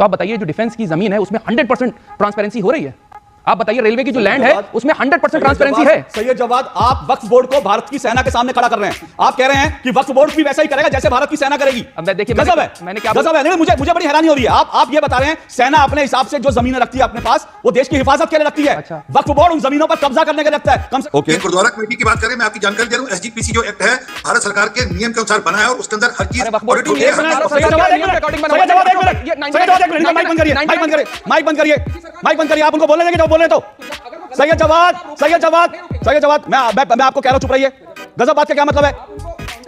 तो आप बताइए जो डिफेंस की जमीन है उसमें 100% ट्रांसपेरेंसी हो रही है? आप बताइए रेलवे की जो लैंड है उसमें 100% ट्रांसपेरेंसी है? सैयद जवाद, आप वक्फ बोर्ड को भारत की सेना के सामने खड़ा कर रहे हैं। आप कह रहे हैं कि वक्फ बोर्ड भी वैसा ही करेगा जैसे भारत की सेना करेगी। अब देखिए गजब है, मैंने क्या गजब है। मुझे बड़ी हैरानी हो रही है। आप ये बता रहे हैं सेना अपने हिसाब से जो जमीनें रखती है अपने पास वो देश की हिफाजत के लिए रखती है। अच्छा। वक्फ बोर्ड उन जमीनों पर कब्जा करने के लिए रखता है। कम से गुरुद्वारा कमेटी की बात करें, मैं आपकी जानकारी दे रहा हूं, एसजीपीसी जो एक्ट है भारत सरकार के नियम के अनुसार बना है और उसके अंदर हर चीज ऑडिटिंग है। माइक बंद करिए, आप उनको बोलने देंगे जो बोल रहे तो। सैयद जवाद, मैं आपको कह रहा हूं चुप रहिए। गजब बात का क्या मतलब है?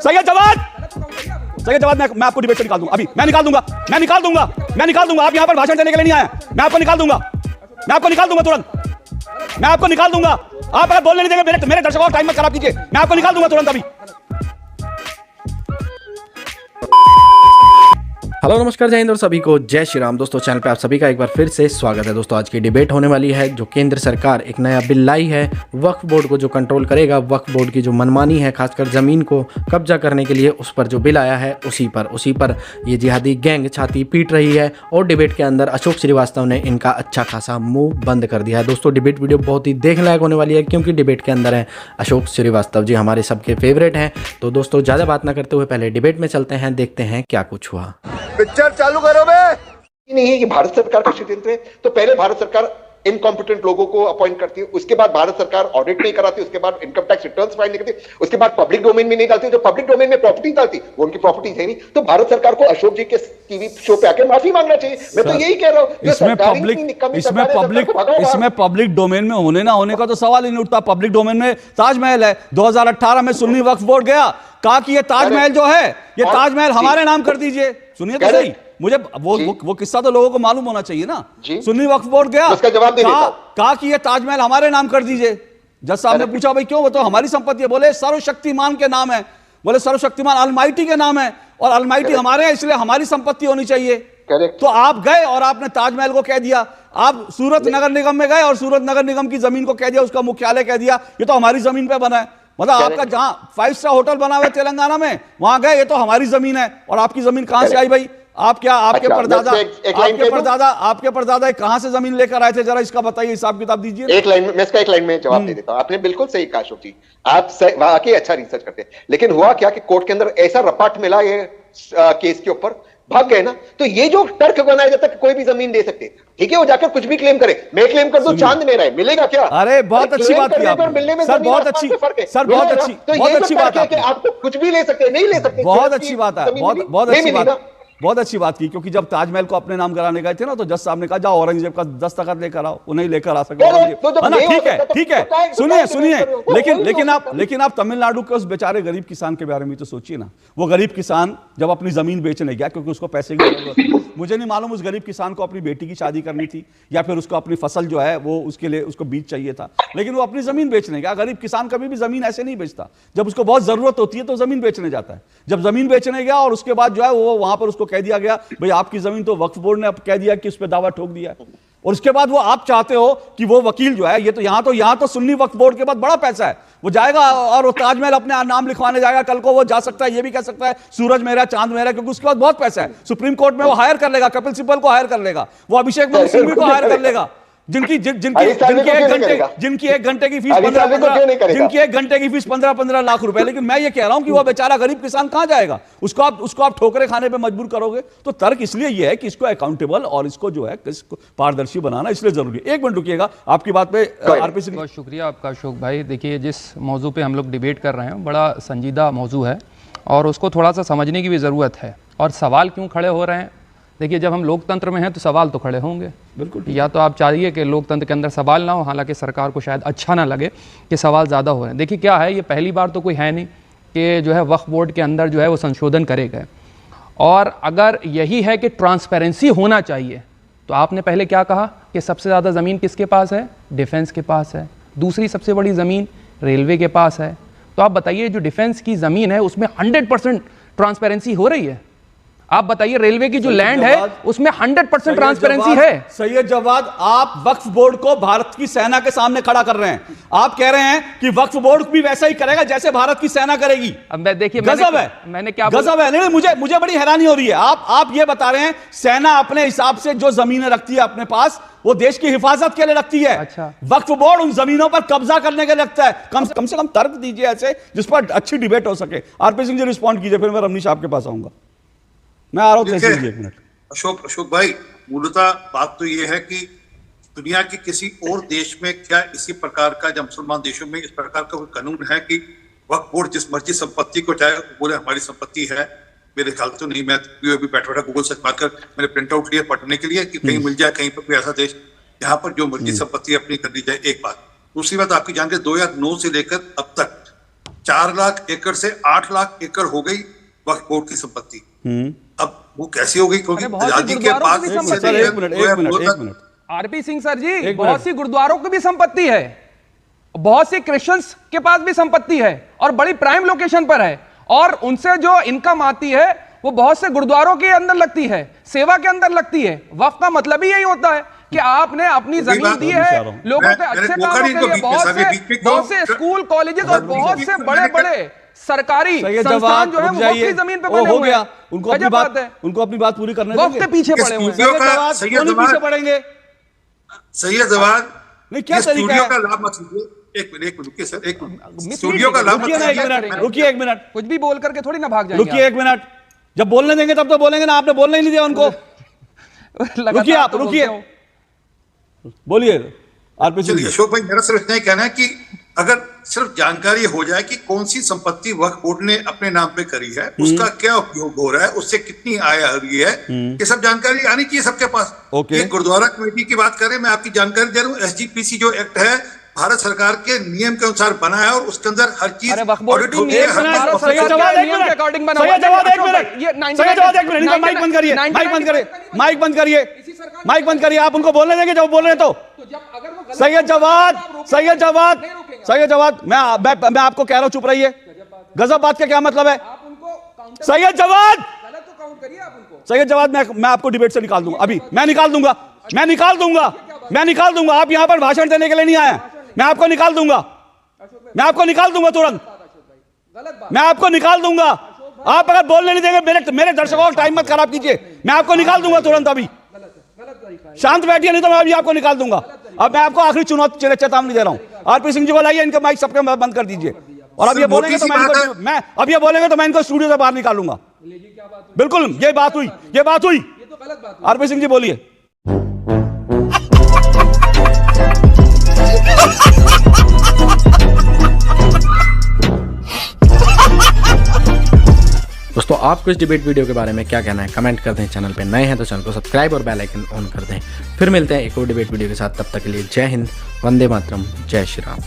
सैयद जवाद, मैं आपको डिबेट से निकाल दूंगा। अभी मैं निकाल दूंगा। आप यहां पर भाषण देने के लिए नहीं आए। मैं आपको निकाल दूंगा तुरंत। आप अगर बोलने नहीं देंगे मेरे दर्शकों का टाइम मत खराब कीजिए। मैं आपको निकाल दूंगा तुरंत अभी। हेलो नमस्कार, जय हिंद और सभी को जय श्री राम। दोस्तों चैनल पे आप सभी का एक बार फिर से स्वागत है। दोस्तों आज की डिबेट होने वाली है जो केंद्र सरकार एक नया बिल लाई है वक्फ बोर्ड को जो कंट्रोल करेगा। वक्फ बोर्ड की जो मनमानी है खासकर ज़मीन को कब्जा करने के लिए, उस पर जो बिल आया है उसी पर ये जिहादी गैंग छाती पीट रही है। और डिबेट के अंदर अशोक श्रीवास्तव ने इनका अच्छा खासा मुंह बंद कर दिया है। दोस्तों डिबेट वीडियो बहुत ही देखने लायक होने वाली है क्योंकि डिबेट के अंदर है अशोक श्रीवास्तव जी, हमारे सबके फेवरेट हैं। तो दोस्तों ज़्यादा बात ना करते हुए पहले डिबेट में चलते हैं, देखते हैं क्या कुछ हुआ। पिक्चर चालू करो बे। नहीं है कि भारत सरकार का षड्यंत्र है। तो पहले भारत सरकार इनकॉम्पिटेंट लोगों को अपॉइंट करती है, उसके बाद भारत सरकार ऑडिट नहीं कराती, उसके बाद इनकम टैक्स रिटर्न्स फाइल नहीं करती, उसके बाद पब्लिक डोमेन में नहीं डालती। जो पब्लिक डोमेन में प्रॉपर्टी डालती वो उनकी प्रॉपर्टी है नहीं। तो भारत सरकार को अशोक जी के टीवी शो पे आके माफी मांगना चाहिए। मैं तो यही कह रहा हूं। इसमें पब्लिक डोमेन में होने ना होने का तो सवाल ही नहीं उठता। पब्लिक डोमेन में ताजमहल है। 2018 में सुन्नी वक्फ बोर्ड गया, कहा कि ये ताजमहल जो है ये ताजमहल हमारे नाम कर दीजिए। सुनिए तो सही, मुझे वो किस्सा तो लोगों को मालूम होना चाहिए ना। सुन्नी वक्फ बोर्ड गया, उसका जवाब कहा कि ये ताजमहल हमारे नाम कर दीजिए। जज साहब ने पूछा भाई क्यों? वो तो हमारी संपत्ति है। बोले सर्वशक्तिमान के नाम है। बोले सर्वशक्तिमान अलमाइटी के नाम है और अलमाइटी हमारे हैं इसलिए हमारी संपत्ति होनी चाहिए। तो आप गए और आपने ताजमहल को कह दिया। आप सूरत नगर निगम में गए और सूरत नगर निगम की जमीन को कह दिया, उसका मुख्यालय कह दिया ये तो हमारी जमीन पे बना है। मतलब आपका जहां 5 स्टार होटल बना हुआ है तेलंगाना में, वहां गए ये तो हमारी जमीन है। और आपकी जमीन कहां से आई भाई? आप क्या आपके परदादा कहां से जमीन लेकर आए थे? जरा इसका बताइए, हिसाब किताब दीजिए। एक लाइन में जवाब दे देता हूं। आपने बिल्कुल सही कहा अशोक जी, आप वाकई अच्छा रिसर्च करते हैं। लेकिन हुआ क्या कि कोर्ट के अंदर ऐसा रपाट मिला ये केस के ऊपर, भाग गए ना। तो ये जो तर्क बनाया जाता है कि कोई भी जमीन दे सकते, ठीक है, वो जाकर कुछ भी क्लेम करे। मैं क्लेम कर दूं चांद मेरा है, मिलेगा क्या? अरे बहुत अच्छी बात की आपने सर, बहुत अच्छी बात है कि आपको कुछ भी ले सकते, नहीं ले सकते। बहुत अच्छी बात है, बहुत अच्छी बात की। क्योंकि जब ताजमहल को अपने नाम कराने गए थे ना तो जज साहब ने कहा जाओ औरंगजेब का दस्तखत लेकर आओ। वो नहीं लेकर आ सके। ठीक है, सुनिए। लेकिन आप तमिलनाडु के उस बेचारे गरीब किसान के बारे में तो सोचिए ना। वो गरीब किसान जब अपनी जमीन बेचने गया क्योंकि उसको पैसे की जरूरत थी। मुझे नहीं मालूम उस गरीब किसान को अपनी बेटी की शादी करनी थी या फिर उसको अपनी फसल जो है वो उसके लिए उसको बीज चाहिए था, लेकिन वो अपनी जमीन बेचने गया। गरीब किसान कभी भी जमीन ऐसे नहीं बेचता। जब उसको बहुत जरूरत होती है तो जमीन बेचने जाता है। जब जमीन बेचने गया और उसके बाद जो है वो वहां पर उसको कह दिया गया भाई आपकी जमीन तो वक्फ बोर्ड ने अब कह दिया कि उस पर दावा ठोक दिया है। और उसके बाद वो आप चाहते हो कि वो वकील जो है ये तो यहां तो सुन्नी वक्फ बोर्ड के बाद बड़ा पैसा है, वो जाएगा और वो ताजमहल अपने नाम लिखवाने जाएगा। कल को वो जा सकता है, ये भी कह सकता है सूरज मेरा चांद मेरा, क्योंकि उसके बाद बहुत पैसा है। सुप्रीम कोर्ट में वो हायर कर लेगा, कपिल सिब्बल को हायर कर लेगा, वो अभिषेक मनु सिंघवी को हायर कर लेगा, जिनकी एक घंटे की फीस 15 लाख रुपए। लेकिन मैं ये कह रहा हूं कि वो बेचारा गरीब किसान कहां जाएगा? उसको आप ठोकरे खाने पे मजबूर करोगे। तो तर्क इसलिए ये है कि इसको अकाउंटेबल और इसको जो है पारदर्शी बनाना इसलिए जरूरी है। 1 मिनट रुकिएगा, आपकी बात पे आरपी सिंह। बहुत शुक्रिया आपका अशोक भाई। देखिए जिस मौजू पे हम लोग डिबेट कर रहे हैं बड़ा संजीदा मौजू है और उसको थोड़ा सा समझने की भी ज़रूरत है। और सवाल क्यों खड़े हो रहे हैं? देखिए जब हम लोकतंत्र में हैं तो सवाल तो खड़े होंगे, बिल्कुल। या तो आप चाहिए कि लोकतंत्र के अंदर सवाल ना हो, हालांकि सरकार को शायद अच्छा ना लगे कि सवाल ज़्यादा हो रहे हैं। देखिए क्या है, ये पहली बार तो कोई है नहीं कि जो है वक्फ बोर्ड के अंदर जो है वो संशोधन करे गए। और अगर यही है कि ट्रांसपेरेंसी होना चाहिए तो आपने पहले क्या कहा कि सबसे ज़्यादा ज़मीन किसके पास है? डिफेंस के पास है। दूसरी सबसे बड़ी ज़मीन रेलवे के पास है। तो आप बताइए जो डिफेंस की ज़मीन है उसमें 100% ट्रांसपेरेंसी हो रही है? आप बताइए, रेलवे की जो लैंड है उसमें 100% ट्रांसपेरेंसी है। सैयद जवाद, आप वक्फ बोर्ड को भारत की सेना के सामने खड़ा कर रहे हैं। आप कह रहे हैं कि वक्फ बोर्ड भी वैसा ही करेगा जैसे भारत की सेना करेगी। अब देखिए, गजब है, मैंने क्या गजब है। नहीं, मुझे बड़ी हैरानी हो रही है। आप ये बता रहे हैं सेना अपने हिसाब से जो जमीनें रखती है अपने पास, वो देश की हिफाजत के लिए रखती है। अच्छा। वक्फ बोर्ड उन जमीनों पर कब्जा करने के लिए रखता है। कम से कम तर्क दीजिए ऐसे जिस पर अच्छी डिबेट हो सके। आरपी सिंह जी रिस्पॉन्ड कीजिए, फिर मैं रमनी साहब के पास आऊंगा। मैं आ रहा हूं, एक मिनट। अशोक भाई, मूलतः बात तो यह है कि दुनिया के किसी और देश में क्या इसी प्रकार का, या मुसलमान देशों में इस प्रकार का कोई कानून है कि वक्फ बोर्ड जिस मर्जी संपत्ति को चाहे बोले हमारी संपत्ति है? मेरे ख्याल तो नहीं। मैं अभी बैठा गूगल सर्च मारकर मैंने प्रिंट आउट लिया पढ़ने के लिए कि कहीं मिल जाए कहीं पर कोई ऐसा देश यहाँ पर जो मर्जी संपत्ति अपनी कर ली जाए। एक बात। दूसरी बात, आपकी जानकारी 2009 से लेकर अब तक 4 लाख एकड़ से 8 लाख एकड़ हो गई वक्फ बोर्ड की संपत्ति। अब वो कैसी हो गई? क्योंकि आजादी के बाद आरपी सिंह सर जी, बहुत सी गुरुद्वारों की भी संपत्ति है, बहुत सी क्रिश्चियंस के पास भी संपत्ति है और बड़ी प्राइम लोकेशन पर है, और उनसे जो इनकम आती है वो बहुत से गुरुद्वारों के अंदर लगती है, सेवा के अंदर लगती है। वक्फ का मतलब ही यही होता है कि आपने अपनी जमीन दी है लोगों के अच्छे कामों के लिए। बहुत से स्कूल, कॉलेजेस और बहुत से बड़े बड़े सरकारी संस्थान जो है वो वक्फ की जमीन पे बने हुए हैं। उनको अपनी बात पूरी करने वक्त के पीछे पड़े हुए हैं। पीछे पड़ेंगे। सैयद जवाद, नहीं, क्या तरीका है? का लाभ मत लीजिए। एक मिनट रुकिए सर, एक मिनट। स्टूडियो का लाभ रुकिए, एक मिनट। कुछ भी बोल करके थोड़ी ना भाग जाएंगे। रुकिए एक मिनट, जब बोलने देंगे तब तो बोलेंगे ना। आपने बोलने ही नहीं दिया उनको। रुकिए, आप रुकिए, बोलिए। चलिए अशोक भाई, मेरा सिर्फ इतना ही कहना है कि अगर सिर्फ जानकारी हो जाए कि कौन सी संपत्ति वक्फ बोर्ड ने अपने नाम पे करी है, उसका क्या उपयोग हो रहा है, उससे कितनी आय आ रही है, ये सब जानकारी आनी चाहिए सबके पास। ओके। गुरुद्वारा कमेटी की बात करें, मैं आपकी जानकारी दे रहा हूँ, SGPC जो एक्ट है भारत सरकार के नियम के अनुसार बना है और उसके अंदर हर चीज ऑडिट होती है। माइक बंद करिए। आप उनको बोलने देंगे जब बोल रहे तो? सैयद जवाद, मैं आपको कह रहा हूं चुप रहिए। गजब बात का क्या मतलब है? सैयद जवाद, मैं आपको डिबेट से निकाल दूंगा अभी। मैं निकाल दूंगा। आप यहां पर भाषण देने के लिए नहीं आए। मैं आपको निकाल दूंगा तुरंत। मैं आपको निकाल दूंगा। आप अगर बोलने नहीं देंगे, मेरे दर्शकों का टाइम मत खराब कीजिए। मैं आपको निकाल दूंगा तुरंत अभी। शांत बैठिए, नहीं तो मैं अभी आपको निकाल दूंगा। अब मैं आपको आखिरी चेतावनी दे रहा हूं। आरपी सिंह जी को लाइए, इनके माइक सबके बंद कर दीजिए। और अब ये बोलेंगे तो मैं इनको स्टूडियो से बाहर निकालूंगा। बिल्कुल, ये बात हुई। आरपी सिंह जी बोलिए। दोस्तों, आपको इस डिबेट वीडियो के बारे में क्या कहना है कमेंट कर दें। चैनल पे नए हैं तो चैनल को सब्सक्राइब और बेल आइकन ऑन कर दें। फिर मिलते हैं एक और डिबेट वीडियो के साथ। तब तक के लिए जय हिंद, वंदे मातरम, जय श्री राम।